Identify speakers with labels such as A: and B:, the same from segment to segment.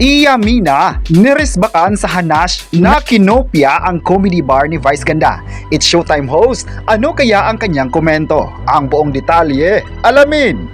A: Iyamina, niresbakan sa Hanash na kinopya ang comedy bar ni Vice Ganda. It's Showtime host, ano kaya ang kanyang komento? Ang buong detalye, alamin!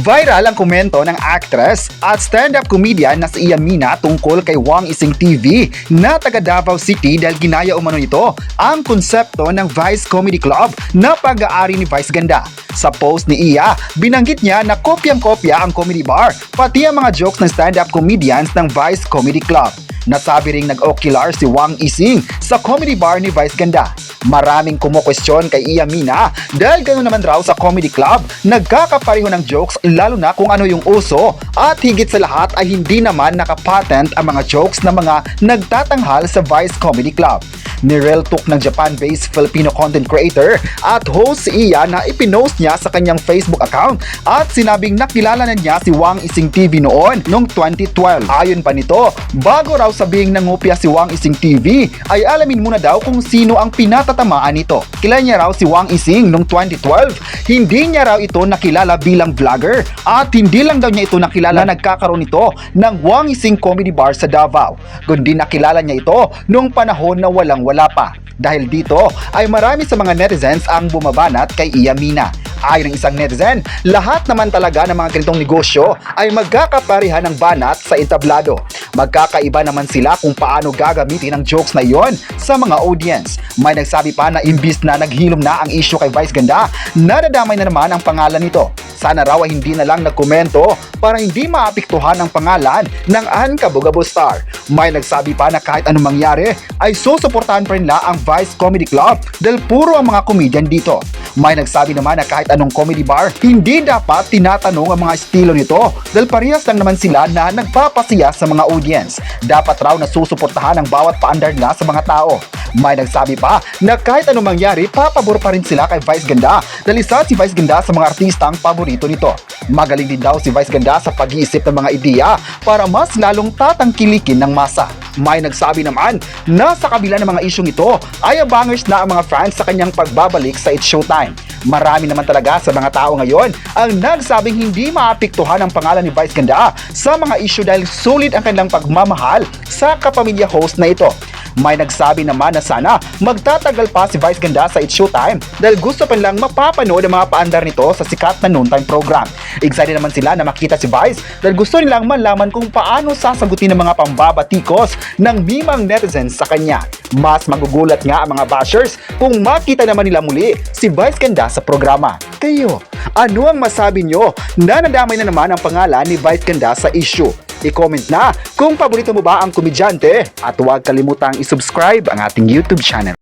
A: Viral ang komento ng actress at stand-up comedian na si Iyamina tungkol kay Wang Ising TV na taga Davao City dahil ginaya umano nito ang konsepto ng Vice Comedy Club na pag-aari ni Vice Ganda. Sa post ni Iya, binanggit niya na kopyang-kopya ang comedy bar, pati ang mga jokes ng stand-up comedians ng Vice Comedy Club. Nasabi ring nag-ocular si Wang Ising sa comedy bar ni Vice Ganda. Maraming kumukwestiyon kay Iyamina dahil ganoon naman raw sa comedy club, nagkakapareho ng jokes lalo na kung ano yung uso at higit sa lahat ay hindi naman nakapatent ang mga jokes ng mga nagtatanghal sa Vice Comedy Club. Nireltook ng Japan-based Filipino content creator at host si Iya na ipinost niya sa kanyang Facebook account at sinabing nakilala na niya si Wang Ising TV noong 2012. Ayon pa nito, bago raw sabing nangopya si Wang Ising TV, ay alamin muna daw kung sino ang pinatatamaan nito. Kilala niya raw si Wang Ising noong 2012, hindi niya raw ito nakilala bilang vlogger at hindi lang daw niya ito nakilala na nagkakaroon ito ng Wang Ising Comedy Bar sa Davao, kundi nakilala niya ito noong panahon na wala pa. Dahil dito ay marami sa mga netizens ang bumabanat kay Iyamina. Ayon ng isang netizen, lahat naman talaga ng mga ganitong negosyo ay magkakaparihan ng banat sa entablado. Magkakaiba naman sila kung paano gagamitin ang jokes na iyon sa mga audience. May nagsabi pa na imbis na naghilom na ang issue kay Vice Ganda, nadadamay na naman ang pangalan nito. Sana raw ay hindi na lang nagkomento para hindi maapektuhan ang pangalan ng Ankabugabo star. May nagsabi pa na kahit anong mangyari ay susuportahan pa rin nila ang Vice Comedy Club dahil puro ang mga comedian dito. May nagsabi naman na kahit anong comedy bar, hindi dapat tinatanong ang mga estilo nito dahil parehas lang naman sila na nagpapasiya sa mga audience. Dapat raw na susuportahan ang bawat paandar nila sa mga tao. May nagsabi pa na kahit anong mangyari, papabor pa rin sila kay Vice Ganda dahil isa si Vice Ganda sa mga artistang paborito nito. Magaling din daw si Vice Ganda sa pag-iisip ng mga ideya para mas lalong tatangkilikin ng masa. May nagsabi naman na sa kabila ng mga isyong ito ay abangers na ang mga fans sa kanyang pagbabalik sa It's Showtime. Marami naman talaga sa mga tao ngayon ang nagsabing hindi maapektuhan ang pangalan ni Vice Ganda sa mga issue dahil sulit ang kanilang pagmamahal sa kapamilya host na ito. May nagsabi naman na sana magtatagal pa si Vice Ganda sa It's Showtime dahil gusto pa nilang mapapanood ang mga paandar nito sa sikat na noontime program. Excited naman sila na makita si Vice dahil gusto nilang malaman kung paano sasagutin ng mga pambabatikos ng mimang netizens sa kanya. Mas magugulat nga ang mga bashers kung makita naman nila muli si Vice Ganda sa programa. Kayo, ano ang masabi nyo na nadamay na naman ang pangalan ni Vice Ganda sa issue? I-comment na kung paborito mo ba ang komedyante at huwag kalimutang i-subscribe ang ating YouTube channel.